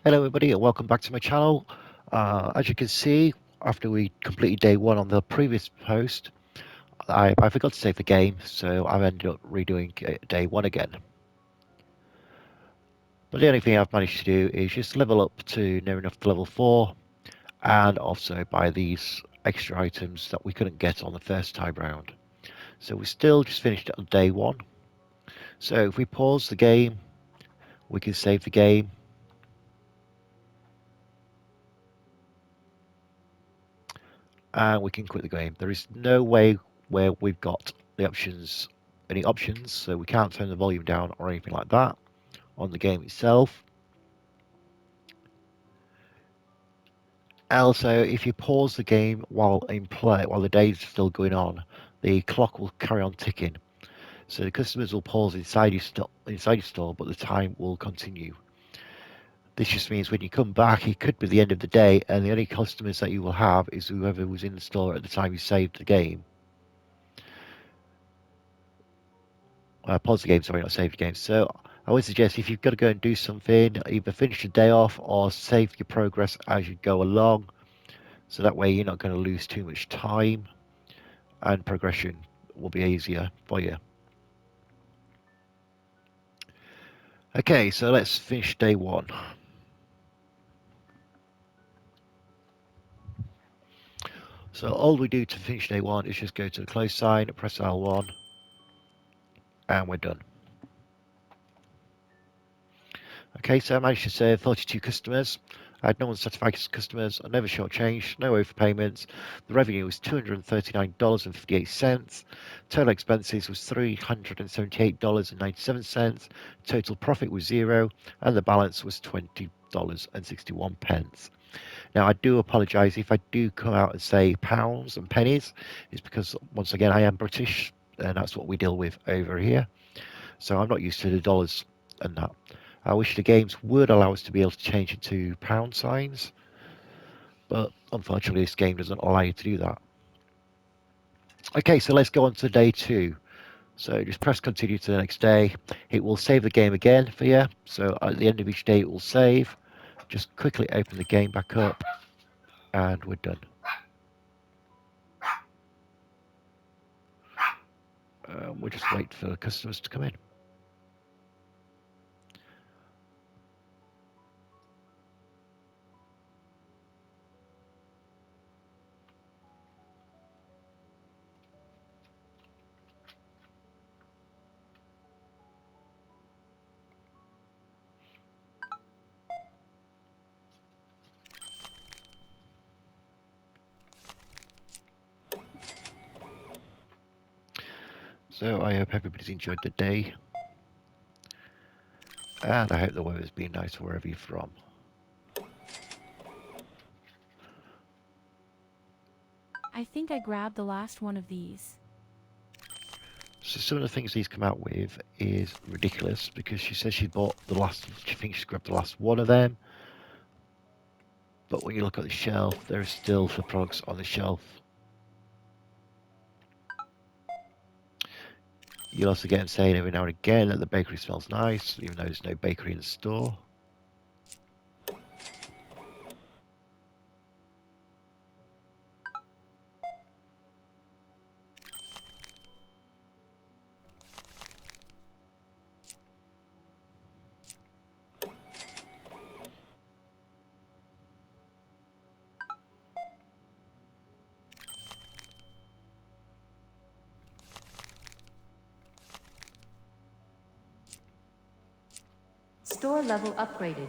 Hello everybody and welcome back to my channel. As you can see, after we completed day one on the previous post, I forgot to save the game, so I've ended up redoing day one again. But the only thing I've managed to do is just level up to near enough to level 4 and also buy these extra items that we couldn't get on the first time round. So we still just finished it on day one. So if we pause the game, we can save the game. And we can quit the game. There is no way where we've got the options, any options, so we can't turn the volume down or anything like that on the game itself. Also, if you pause the game while in play, while the day is still going on, the clock will carry on ticking. So the customers will pause inside your store, but the time will continue. This just means when you come back, it could be the end of the day, and the only customers that you will have is whoever was in the store at the time you saved the game. Pause the game, sorry, not save the game. So I would suggest if you've got to go and do something, either finish the day off or save your progress as you go along. So that way you're not going to lose too much time and progression will be easier for you. Okay, so let's finish day one. So all we do to finish day one is just go to the close sign, press L1, and we're done. Okay, so I managed to serve 42 customers. I had no unsatisfied customers. I never shortchanged, no overpayments. The revenue was $239.58. Total expenses was $378.97. Total profit was zero, and the balance was $20.61. Now, I do apologise if I do come out and say pounds and pennies. It's because, once again, I am British, and that's what we deal with over here. So I'm not used to the dollars and that. I wish the games would allow us to be able to change it to pound signs, but unfortunately this game doesn't allow you to do that. Okay, so let's go on to day two. So just press continue to the next day. It will save the game again for you. So at the end of each day it will save. Just quickly open the game back up and we're done. We'll just wait for customers to come in. So I hope everybody's enjoyed the day. And I hope the weather's been nice wherever you're from. I think I grabbed the last one of these. So some of the things he's come out with is ridiculous because she says she bought the last, she thinks she grabbed the last one of them. But when you look at the shelf, there are still the products on the shelf. You'll also get him saying every now and again that the bakery smells nice, even though there's no bakery in the store. Store level upgraded.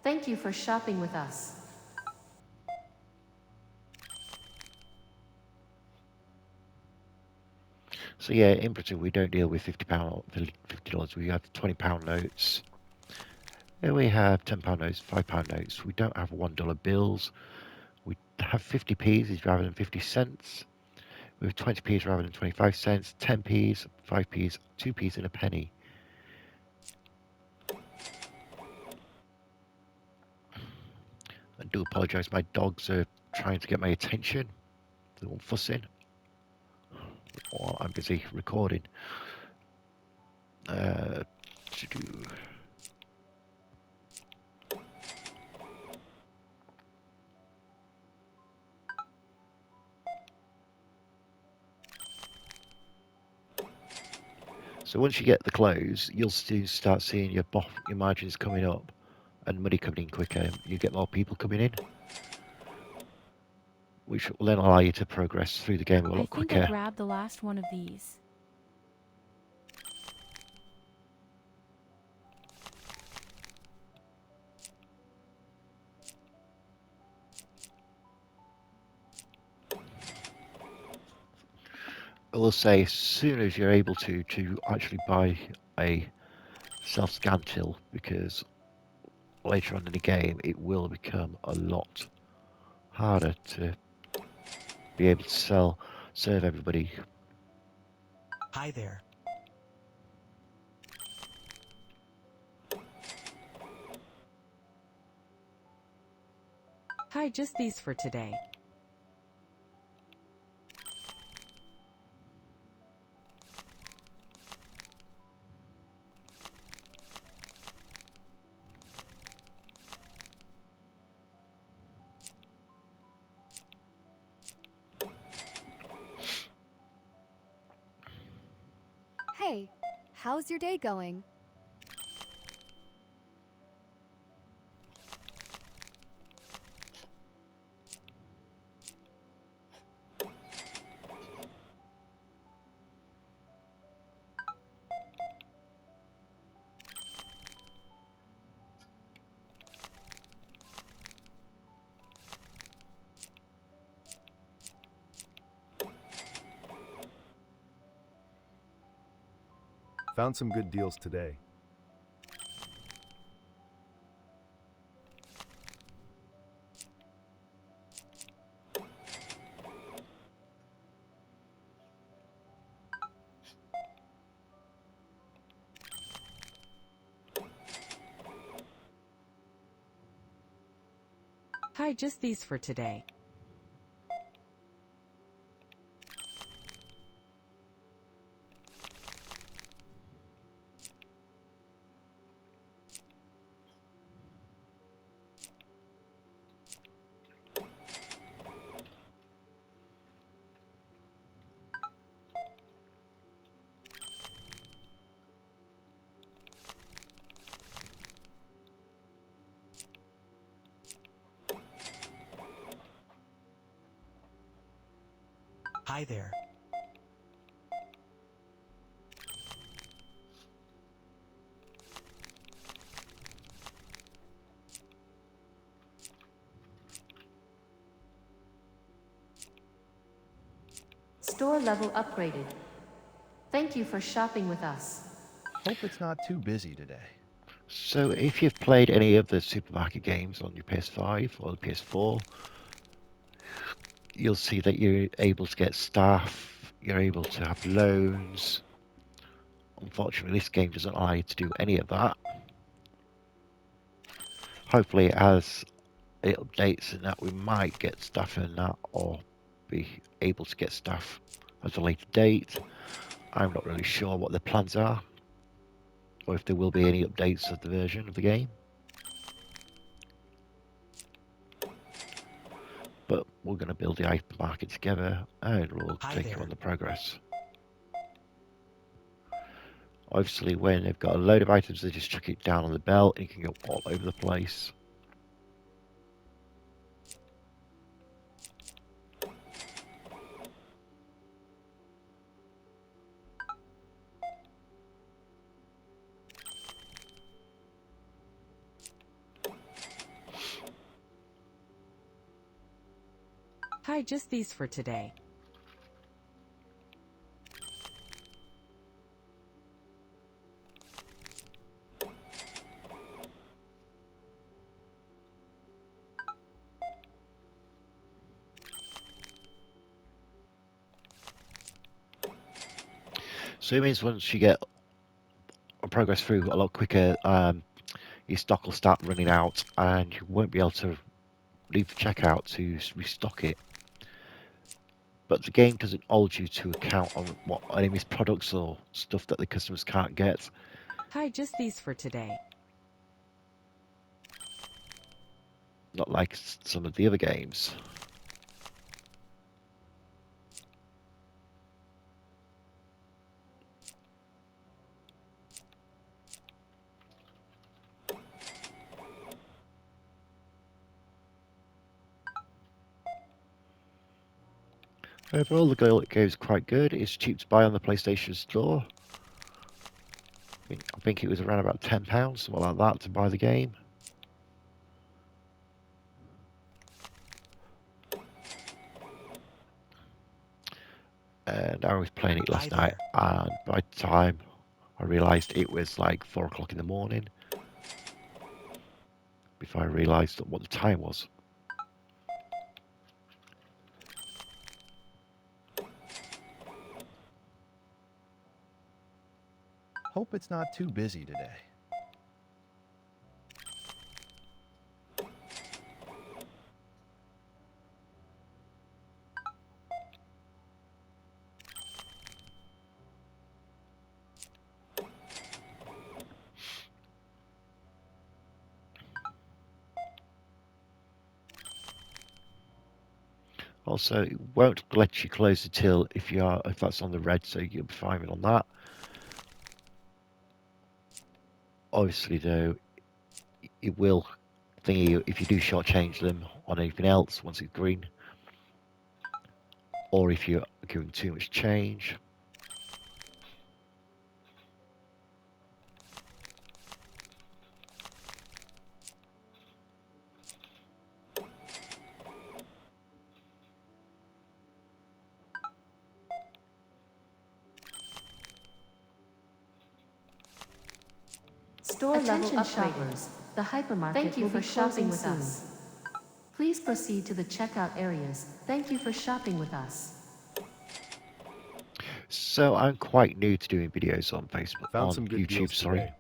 Thank you for shopping with us. So yeah, in Britain we don't deal with £50, $50. We have £20 notes. Here we have £10 notes, £5 notes. We don't have $1 bills. We have 50p's rather than 50 cents. We have 20p's rather than 25 cents, 10p's, 5p's, 2p's and a penny. I do apologise, my dogs are trying to get my attention. They're all fussing while I'm busy recording. To do. So once you get the close, you'll soon start seeing your margins coming up and money coming in quicker. You get more people coming in, which will then allow you to progress through the game a I lot think I quicker. grabbed the last one of these. I will say, as soon as you're able to actually buy a self-scan till, because later on in the game it will become a lot harder to be able to serve everybody. Hi there. Hi, just these for today. Hey, how's your day going? Found some good deals today. Hi, just these for today. Hi there. Store level upgraded. Thank you for shopping with us. Hope it's not too busy today. So if you've played any of the supermarket games on your PS5 or the PS4, you'll see that you're able to get staff, you're able to have loans. Unfortunately, this game doesn't allow you to do any of that. Hopefully, as it updates and that, we might get stuff in that, or be able to get stuff at a later date. I'm not really sure what the plans are, or if there will be any updates of the version of the game. But we're going to build the hypermarket together, and we'll Hi take you there. on the progress. Obviously, when they've got a load of items, they just chuck it down on the belt, and you can go all over the place. Hi, just these for today. So it means once you get progress through a lot quicker, your stock will start running out, and you won't be able to leave the checkout to restock it. But the game doesn't hold you to account on what enemies' products or stuff that the customers can't get. Hi, just these for today. Not like some of the other games. Overall, the game is quite good. It's cheap to buy on the PlayStation Store. I think it was around about £10, something like that, to buy the game. And I was playing it last Hi night, there. and by the time I realised it was like 4 o'clock in the morning, before I realised what the time was. Hope it's not too busy today. Also, it won't let you close the till if that's on the red, so you'll be fine on that. Obviously, though, it will thingy if you do shortchange them on anything else once it's green, or if you're giving too much change. Store level upgraders. The hypermarket Thank you for shopping with us. Please proceed to the checkout areas. Thank you for shopping with us. So I'm quite new to doing videos on Facebook, Found on some good YouTube, deals sorry.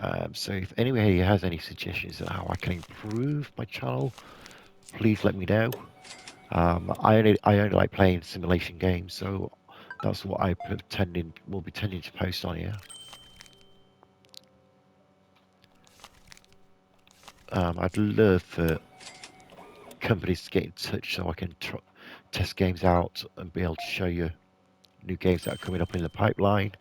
today. So if anybody has any suggestions on how I can improve my channel, please let me know. I only like playing simulation games, so that's what will be tending to post on here. I'd love for companies to get in touch so I can test games out and be able to show you new games that are coming up in the pipeline.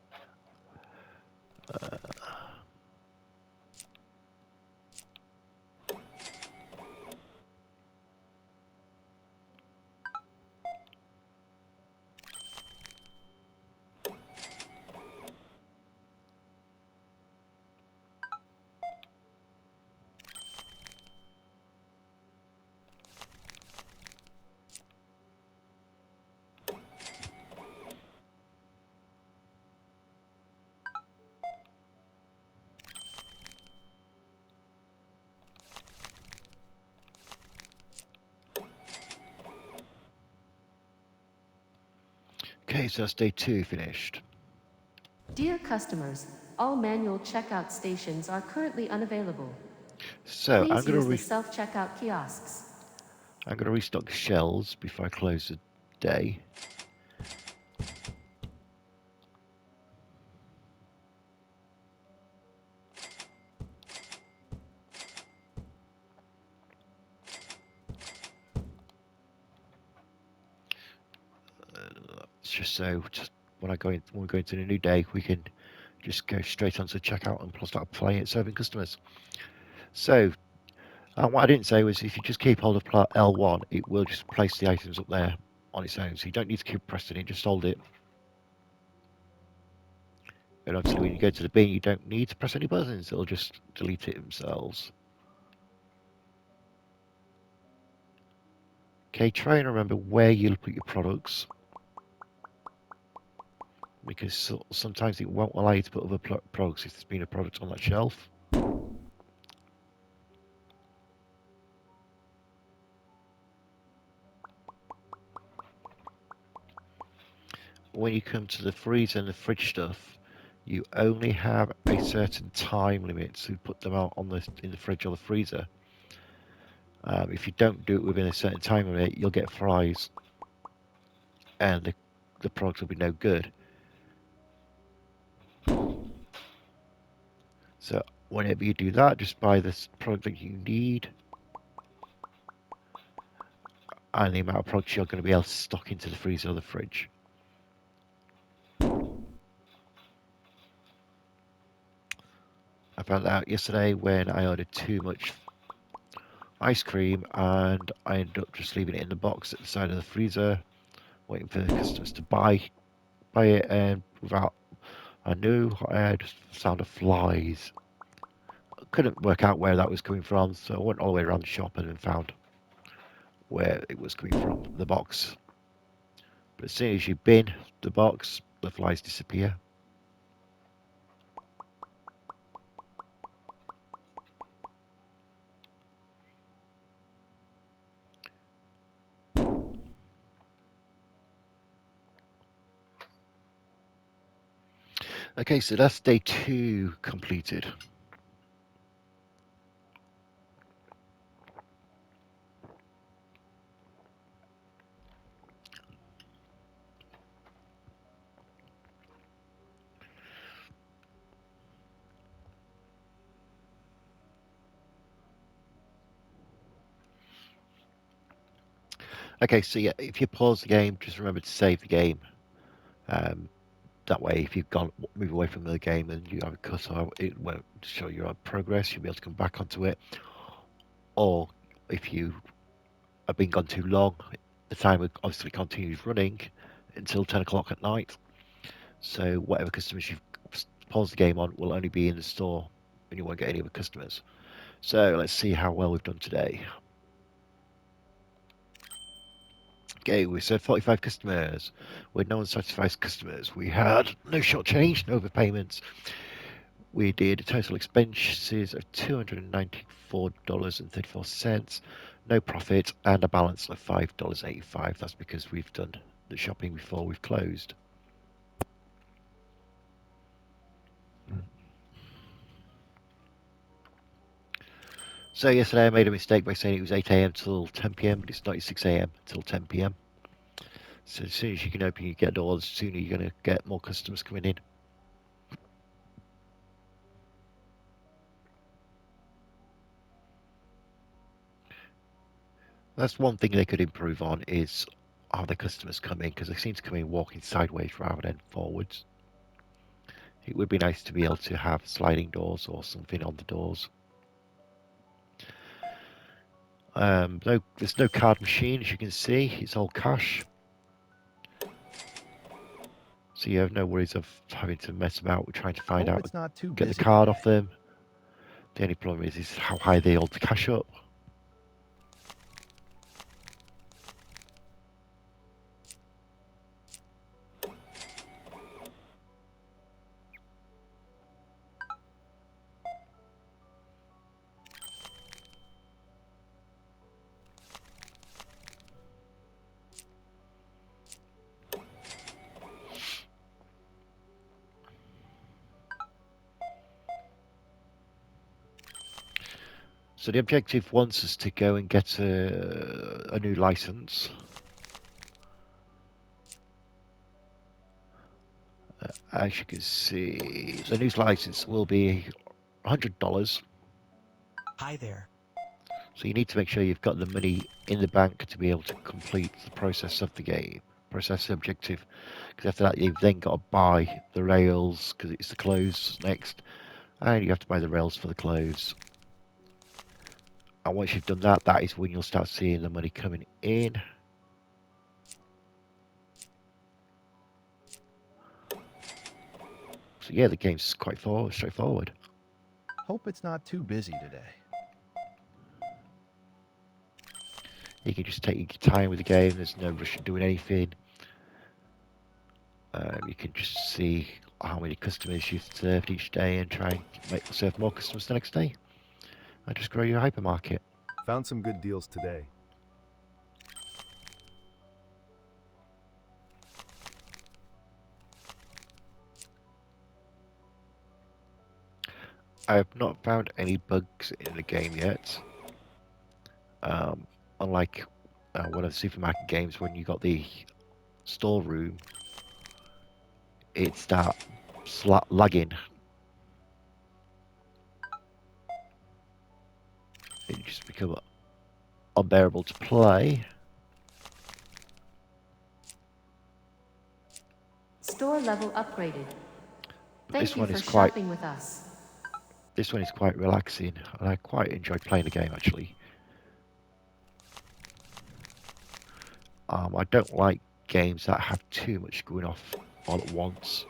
Okay, so that's day 2 finished. Dear customers, all manual checkout stations are currently unavailable. So Please use the self-checkout kiosks. I'm gonna restock shelves before I close the day. It's just so when we go into the new day, we can just go straight onto checkout and start playing it, serving customers. So what I didn't say was if you just keep hold of L1, it will just place the items up there on its own. So you don't need to keep pressing it, just hold it. And obviously when you go to the bin, you don't need to press any buttons. It'll just delete it themselves. Okay, try and remember where you'll put your products, because sometimes it won't allow you to put other products if there's been a product on that shelf. When you come to the freezer and the fridge stuff, you only have a certain time limit to put them out in the fridge or the freezer. If you don't do it within a certain time limit, you'll get fries, and the product will be no good. So whenever you do that, just buy this product that you need, and the amount of products you're going to be able to stock into the freezer or the fridge. I found out yesterday when I ordered too much ice cream, and I ended up just leaving it in the box at the side of the freezer, waiting for the customers to buy it, and without I knew I had the sound of flies. I couldn't work out where that was coming from, so I went all the way around the shop and then found where it was coming from, the box. But as soon as you bin the box, the flies disappear. Okay, so that's day 2 completed. Okay, so yeah, if you pause the game, just remember to save the game. That way, if you've gone move away from the game and you have a cutoff, it won't show your progress. You'll be able to come back onto it. Or if you have been gone too long, the timer obviously continues running until 10 o'clock at night. So whatever customers you've paused the game on will only be in the store, and you won't get any other customers. So let's see how well we've done today. Okay, we said 45 customers. With no unsatisfied customers, we had no short change, no overpayments. We did total expenses of $294.34, no profit, and a balance of $5.85. That's because we've done the shopping before we've closed. So yesterday I made a mistake by saying it was 8 a.m. till 10 p.m., but it's not 6 a.m. till 10 p.m. So as soon as you can open your get doors, the sooner you're going to get more customers coming in. That's one thing they could improve on is how the customers come in, because they seem to come in walking sideways rather than forwards. It would be nice to be able to have sliding doors or something on the doors. There's no card machine, as you can see. It's all cash. So you have no worries of having to mess about with trying to find Hope out, it's not too get the busy card today. off them. The only problem is how high they hold the cash up. So the objective wants us to go and get a new license. As you can see, the new license will be $100. Hi there. So you need to make sure you've got the money in the bank to be able to complete the process of the game, process the objective. Because after that, you've then got to buy the rails, because it's the clothes next, and you have to buy the rails for the clothes. And once you've done that, that is when you'll start seeing the money coming in. So yeah, the game's quite straightforward. Hope it's not too busy today. You can just take your time with the game. There's no rush in doing anything. You can just see how many customers you've served each day and try and serve more customers the next day. And just grow your hypermarket. Found some good deals today. I have not found any bugs in the game yet. Unlike one of the supermarket games, when you got the storeroom, it starts lagging. It just becomes unbearable to play. Store level upgraded. Thank you for Quite shopping with us. this one is quite relaxing, and I quite enjoy playing the game actually. I don't like games that have too much going off all at once.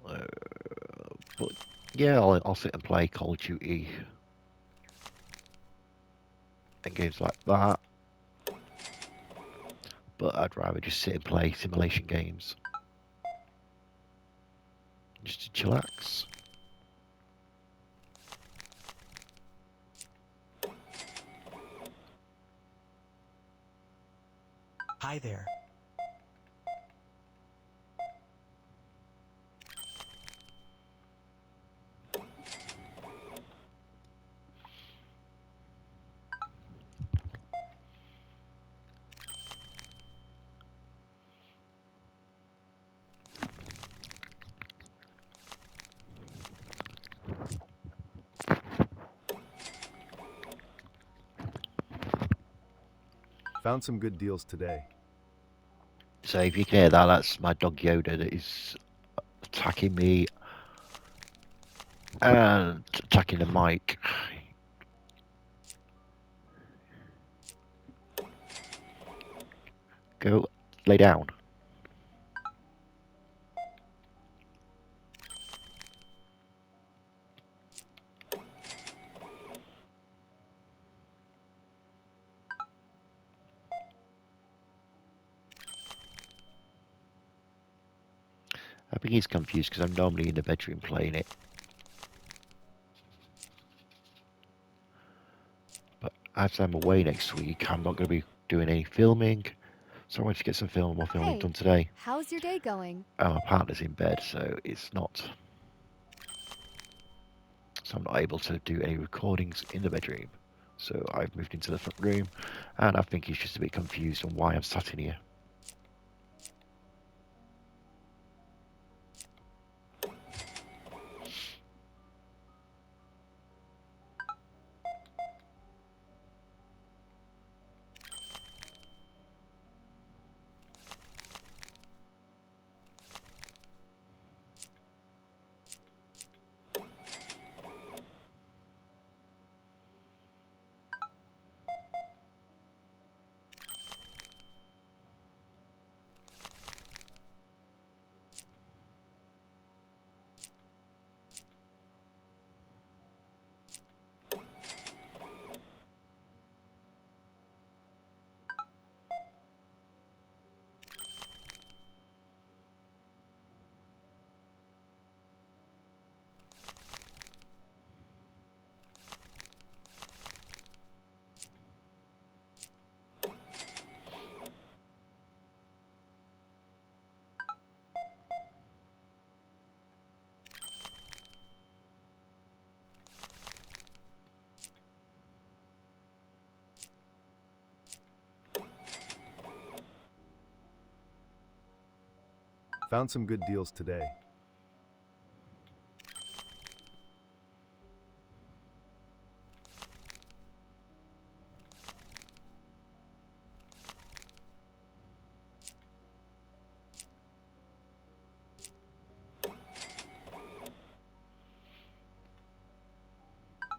But yeah, I'll sit and play Call of Duty and games like that. But I'd rather just sit and play simulation games. Just to chillax. Hi there. Found some good deals today. So if you can hear that, that's my dog Yoda that is attacking me and attacking the mic. Go lay down. I think he's confused because I'm normally in the bedroom playing it. But as I'm away next week, I'm not going to be doing any filming. So I want to get some more filming Hey, done today. how's your day going? My partner's in bed, so I'm not able to do any recordings in the bedroom. So I've moved into the front room, and I think he's just a bit confused on why I'm sat in here. Found some good deals today.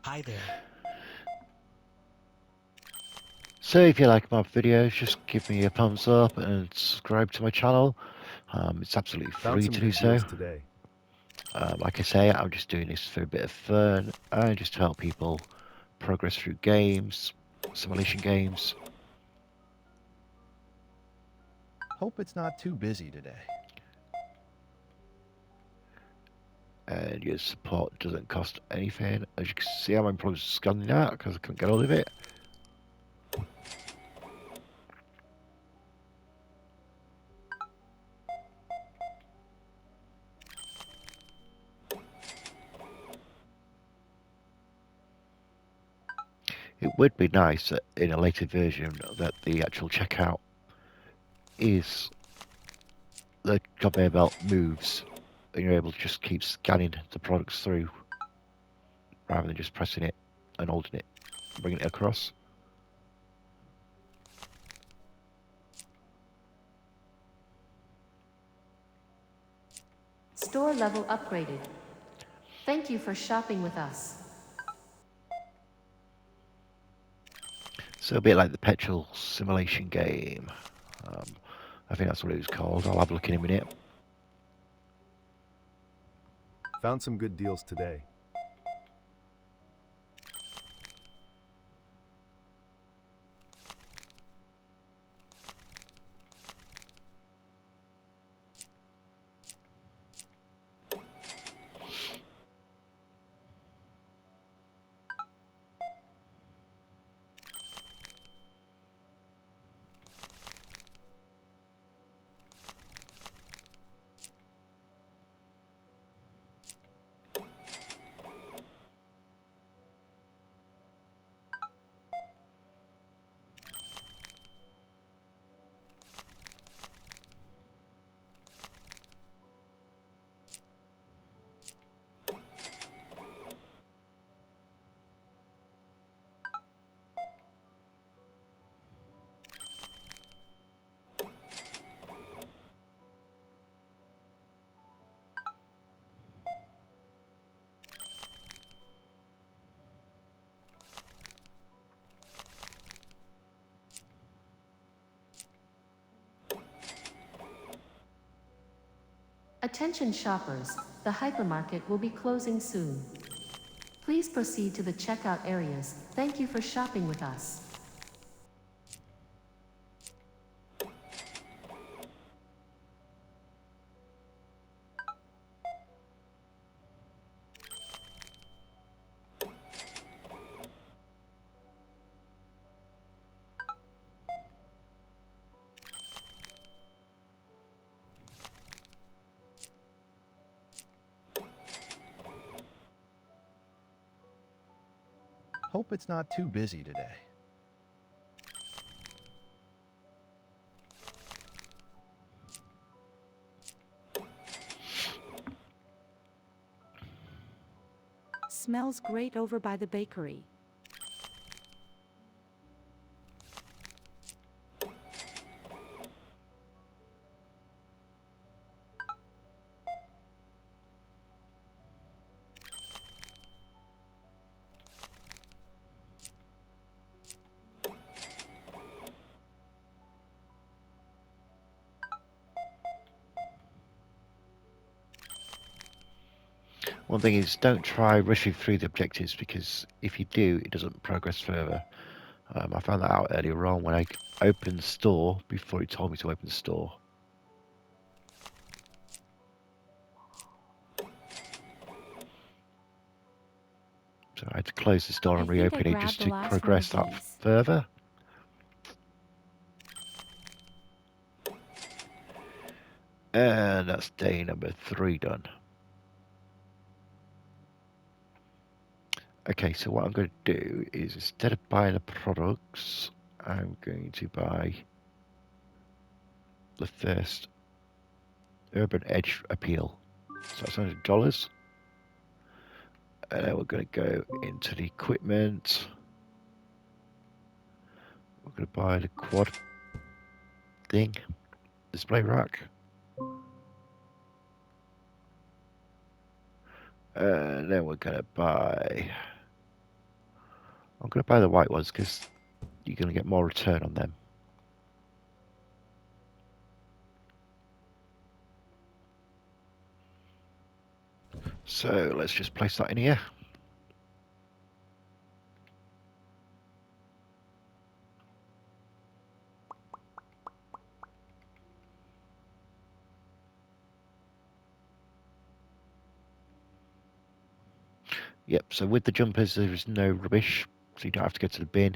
Hi there. So if you like my videos, just give me a thumbs up and subscribe to my channel. It's absolutely Found free some to do good so. deals today. Like I say, I'm just doing this for a bit of fun and just to help people progress through games, simulation games, Hope it's not too busy today. and your support doesn't cost anything. As you can see, I'm probably scanning that because I couldn't get hold of it. It would be nice that in a later version that the actual checkout is the conveyor belt moves and you're able to just keep scanning the products through rather than just pressing it and holding it, bringing it across. Store level upgraded. Thank you for shopping with us. So a bit like the petrol simulation game. Um, I think that's what it was called. I'll have a look in a minute. Found some good deals today. Attention shoppers, the hypermarket will be closing soon. Please proceed to the checkout areas. Thank you for shopping with us. Hope it's not too busy today. Smells great over by the bakery. One thing is, don't try rushing through the objectives, because if you do, it doesn't progress further. I found that out earlier on when I opened the store before it told me to open the store. So I had to close the store I and think I reopen it grabbed just the to last one of progress that these. further. And that's day number 3 done. Okay, so what I'm going to do is, instead of buying the products, I'm going to buy the first Urban Edge Appeal. So that's $100. And then we're going to go into the equipment. We're going to buy the quad thing, display rack. And then we're going to buy... I'm going to buy the white ones because you're going to get more return on them. So let's just place that in here. Yep, so with the jumpers there is no rubbish, so you don't have to go to the bin.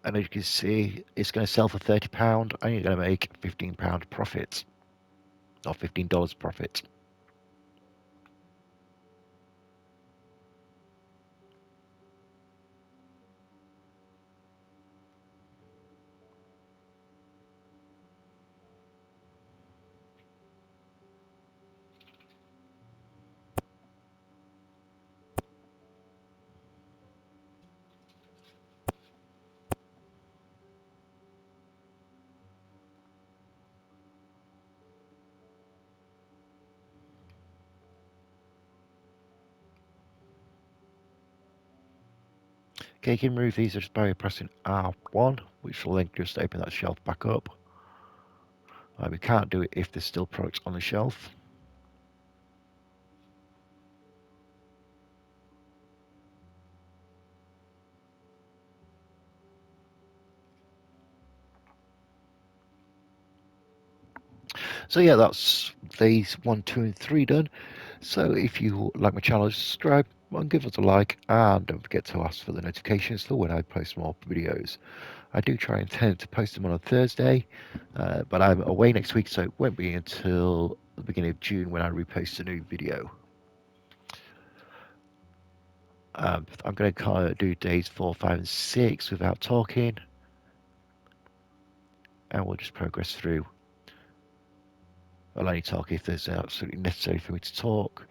And as you can see, it's going to sell for £30 and you're going to make £15 profit. Or $15 profit. Okay, you can remove these just by pressing R1, which will then just open that shelf back up. We can't do it if there's still products on the shelf. So yeah, that's these 1, 2, and 3 done. So if you like my channel, subscribe and give us a like, and don't forget to ask for the notifications for when I post more videos. I do try and intend to post them on a Thursday, but I'm away next week, so it won't be until the beginning of June when I repost a new video. I'm going to kind of do days 4, 5, and 6 without talking, and we'll just progress through. I'll only talk if there's absolutely necessary for me to talk.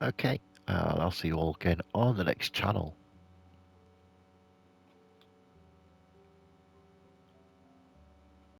Okay, I'll see you all again on the next channel.